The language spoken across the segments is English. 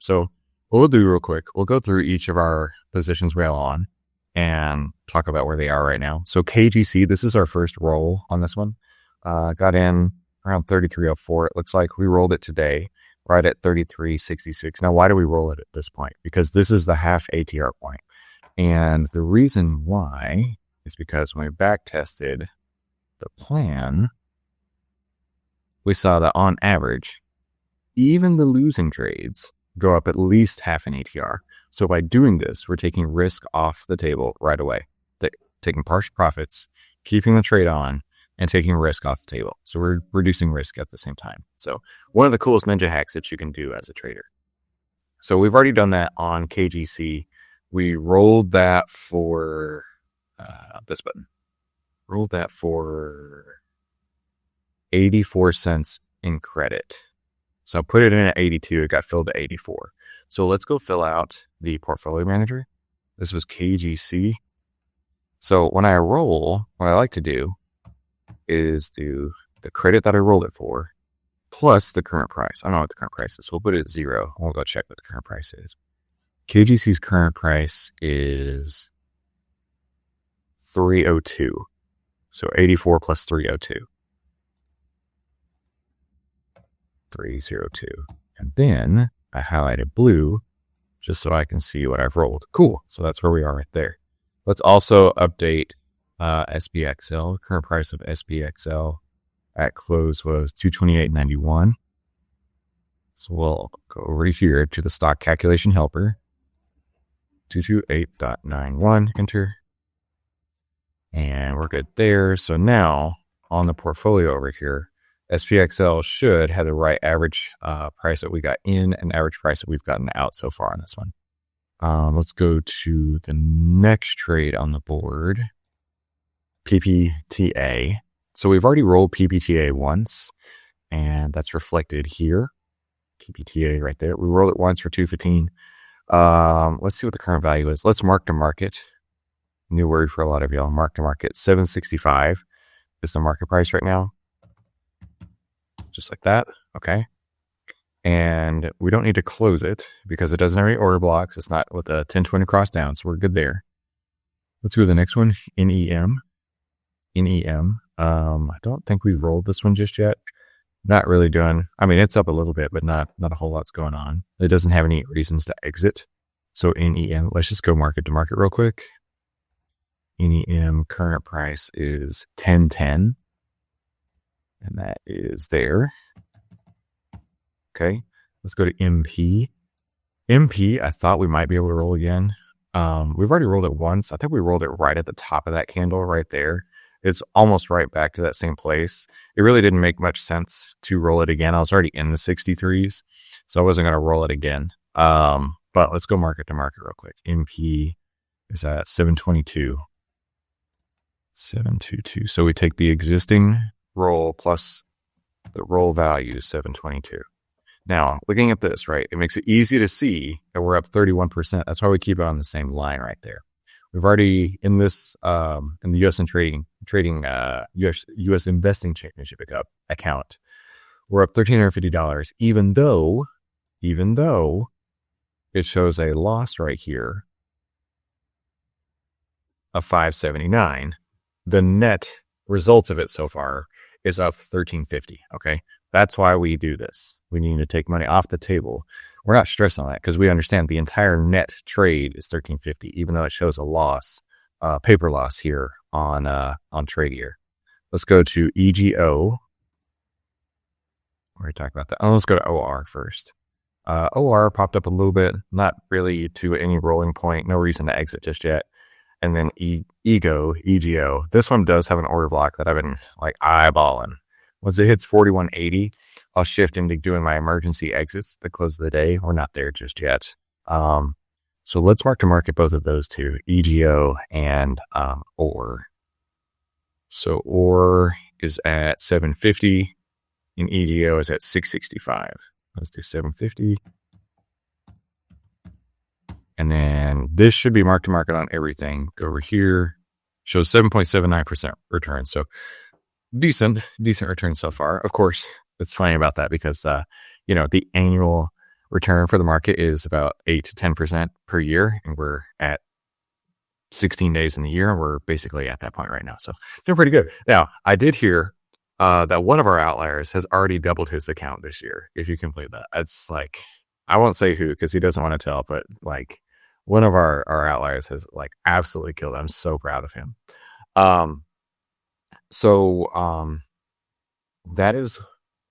So what we'll do real quick, we'll go through each of our positions we're on and talk about where they are right now. So KGC, this is our first roll on this one. Got in around 3304. It looks like we rolled it today right at 3366. Now, why do we roll it at this point? Because this is the half ATR point. And the reason why is because when we back tested the plan, we saw that on average, even the losing trades go up at least half an ATR. So by doing this, we're taking risk off the table right away, taking partial profits, keeping the trade on, and taking risk off the table. So we're reducing risk at the same time. So one of the coolest ninja hacks that you can do as a trader. So we've already done that on KGC. We rolled that for this button. Rolled that for 84 cents in credit. So I put it in at 82. It got filled to 84. So let's go fill out the portfolio manager. This was KGC. So when I roll, what I like to do is do the credit that I rolled it for plus the current price. I don't know what the current price is, so we'll put it at 0. We'll go check what the current price is. KGC's current price is 302. So 84 plus 302. 302. And then I highlighted blue just so I can see what I've rolled. Cool. So that's where we are right there. Let's also update SPXL. Current price of SPXL at close was 228.91. So we'll go over here to the stock calculation helper. 228.91, enter. And we're good there. So now on the portfolio over here, SPXL should have the right average price that we got in and average price that we've gotten out so far on this one. Let's go to the next trade on the board. PPTA. So we've already rolled PPTA once, and that's reflected here. PPTA right there. We rolled it once for 215. Let's see what the current value is. Let's mark to market. New word for a lot of y'all. Mark to market. 765 is the market price right now. Just like that. Okay. And we don't need to close it because it doesn't have any order blocks. It's not with a 1020 cross down, so we're good there. Let's go to the next one. NEM. I don't think we've rolled this one just yet. Not really doing. I mean, it's up a little bit, but not a whole lot's going on. It doesn't have any reasons to exit. So NEM, let's just go market to market real quick. NEM current price is 1010. And that is there. Okay. Let's go to MP. MP, I thought we might be able to roll again. We've already rolled it once. I think we rolled it right at the top of that candle right there. It's almost right back to that same place. It really didn't make much sense to roll it again. I was already in the 63s, so I wasn't going to roll it again. But let's go market to market real quick. MP is at 722. 722. So we take the existing roll plus the roll value, 722. Now, looking at this, right, it makes it easy to see that we're up 31%. That's why we keep it on the same line right there. We've already in this in the U.S. and trading U.S. investing championship account, we're up $1,350. Even though it shows a loss right here of $579, the net result of it so far is up $1,350. Okay, that's why we do this. We need to take money off the table. We're not stressed on that because we understand the entire net trade is $1,350, even though it shows a loss, paper loss here on Tradier. Let's go to EGO. We already talked about that. Oh, let's go to OR first. OR popped up a little bit, not really to any rolling point. No reason to exit just yet. And then EGO. This one does have an order block that I've been like eyeballing. Once it hits 4180, I'll shift into doing my emergency exits at the close of the day. We're not there just yet. So let's mark to market both of those two, EGO and OR. So OR is at 750 and EGO is at 665. Let's do 750. And then this should be mark to market on everything. Go over here, shows 7.79% return. So decent return so far. Of course, it's funny about that because, the annual return for the market is about 8 to 10% per year. And we're at 16 days in the year. We're basically at that point right now. So doing pretty good. Now, I did hear that one of our outliers has already doubled his account this year. If you complete that, it's like, I won't say who because he doesn't want to tell, but like one of our outliers has like absolutely killed it. I'm so proud of him. That is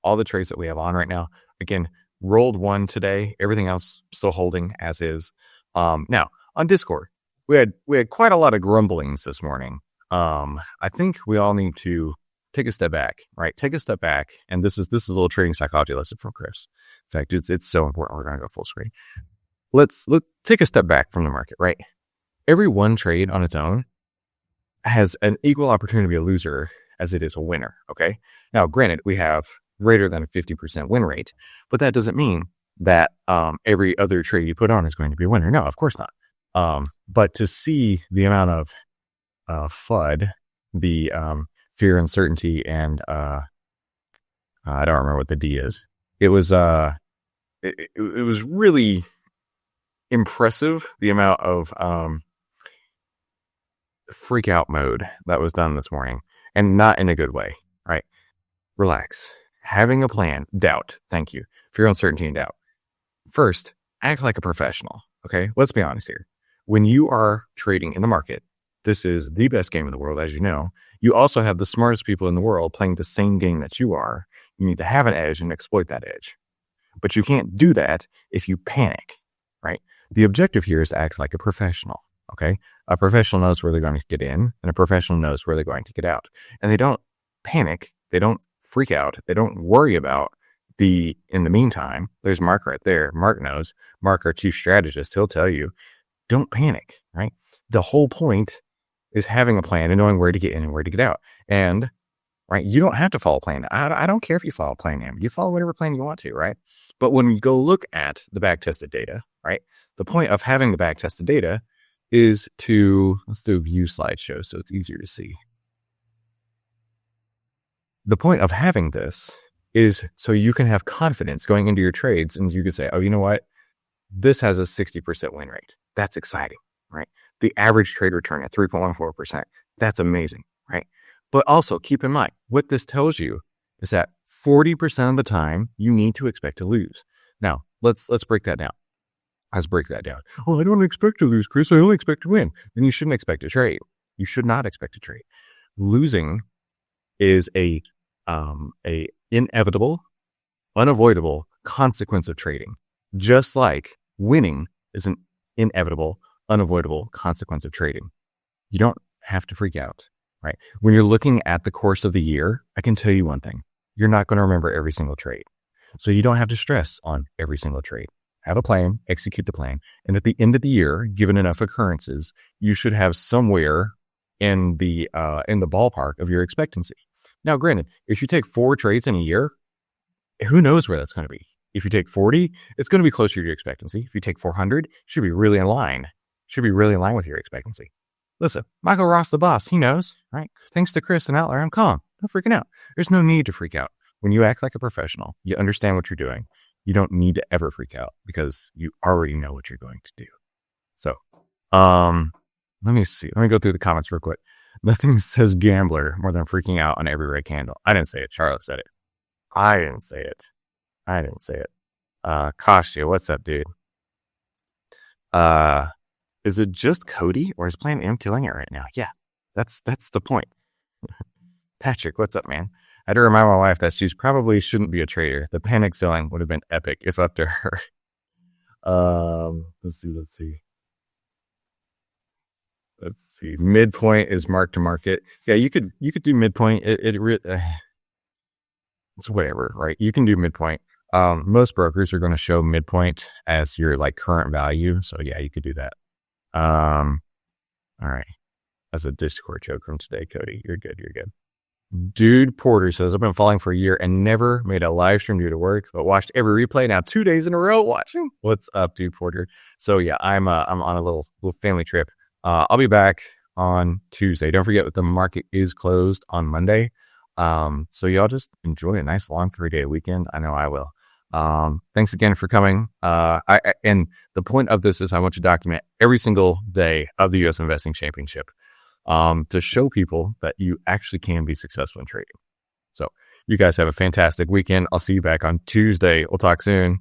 all the trades that we have on right now. Again, rolled one today. Everything else still holding as is. Now on Discord, we had quite a lot of grumblings this morning. I think we all need to take a step back, right? Take a step back. And this is a little trading psychology lesson from Chris. In fact, it's so important. We're going to go full screen. Let's take a step back from the market, right? Every one trade on its own has an equal opportunity to be a loser as it is a winner. Okay. Now, granted, we have greater than a 50% win rate, but that doesn't mean that every other trade you put on is going to be a winner. No, of course not. But to see the amount of FUD, the fear, uncertainty, and I don't remember what the D is. It was it was really impressive, the amount of freak out mode that was done this morning, and not in a good way, right? Relax. Having a plan, doubt. Thank you. Fear, uncertainty, and doubt. First, act like a professional. Okay. Let's be honest here. When you are trading in the market, this is the best game in the world, as you know. You also have the smartest people in the world playing the same game that you are. You need to have an edge and exploit that edge. But you can't do that if you panic, right? The objective here is to act like a professional, okay? A professional knows where they're going to get in, and a professional knows where they're going to get out. And they don't panic. They don't freak out. They don't worry about in the meantime, there's Mark right there. Mark knows. Mark, our chief strategist, he'll tell you, don't panic, right? The whole point is having a plan and knowing where to get in and where to get out. And, right, you don't have to follow plan. I don't care if you follow plan M. You follow whatever plan you want to, right? But when you go look at the backtested data, right, the point of having the backtested data is let's do a view slideshow so it's easier to see. The point of having this is so you can have confidence going into your trades, and you can say, oh, you know what? This has a 60% win rate. That's exciting, right? The average trade return at 3.14%. That's amazing, right? But also keep in mind, what this tells you is that 40% of the time you need to expect to lose. Now, let's break that down. Let's break that down. Oh, I don't expect to lose, Chris. I only expect to win. Then you shouldn't expect to trade. You should not expect to trade. Losing is a inevitable, unavoidable consequence of trading, just like winning is an inevitable, unavoidable consequence of trading. You don't have to freak out, right? When you're looking at the course of the year, I can tell you one thing. You're not going to remember every single trade. So you don't have to stress on every single trade. Have a plan, execute the plan. And at the end of the year, given enough occurrences, you should have somewhere in the ballpark of your expectancy. Now, granted, if you take 4 trades in a year, who knows where that's going to be? If you take 40, it's going to be closer to your expectancy. If you take 400, it should be really in line. Should be really in line with your expectancy. Listen, Michael Ross, the boss, he knows, right? Thanks to Chris and Outlier, I'm calm. I'm freaking out. There's no need to freak out. When you act like a professional, you understand what you're doing. You don't need to ever freak out because you already know what you're going to do. So, let me see. Let me go through the comments real quick. Nothing says gambler more than freaking out on every red candle. I didn't say it. Charlotte said it. I didn't say it. Kashya, what's up, dude? Is it just Cody or is Plan M killing it right now? Yeah, that's the point. Patrick, what's up, man? I had to remind my wife that she probably shouldn't be a trader. The panic selling would have been epic if up to her. Let's see. Midpoint is mark to market. Yeah, you could do midpoint. It's whatever, right? You can do midpoint. Most brokers are going to show midpoint as your like current value. So yeah, you could do that. All right. That's a Discord joke from today, Cody. You're good. Dude Porter says, I've been following for a year and never made a live stream due to work, but watched every replay now 2 days in a row watching. What's up, Dude Porter? So yeah, I'm on a little family trip. I'll be back on Tuesday. Don't forget that the market is closed on Monday. So y'all just enjoy a nice long 3-day weekend. I know I will. Thanks again for coming. And the point of this is I want to document every single day of the U.S. Investing Championship to show people that you actually can be successful in trading. So you guys have a fantastic weekend. I'll see you back on Tuesday. We'll talk soon.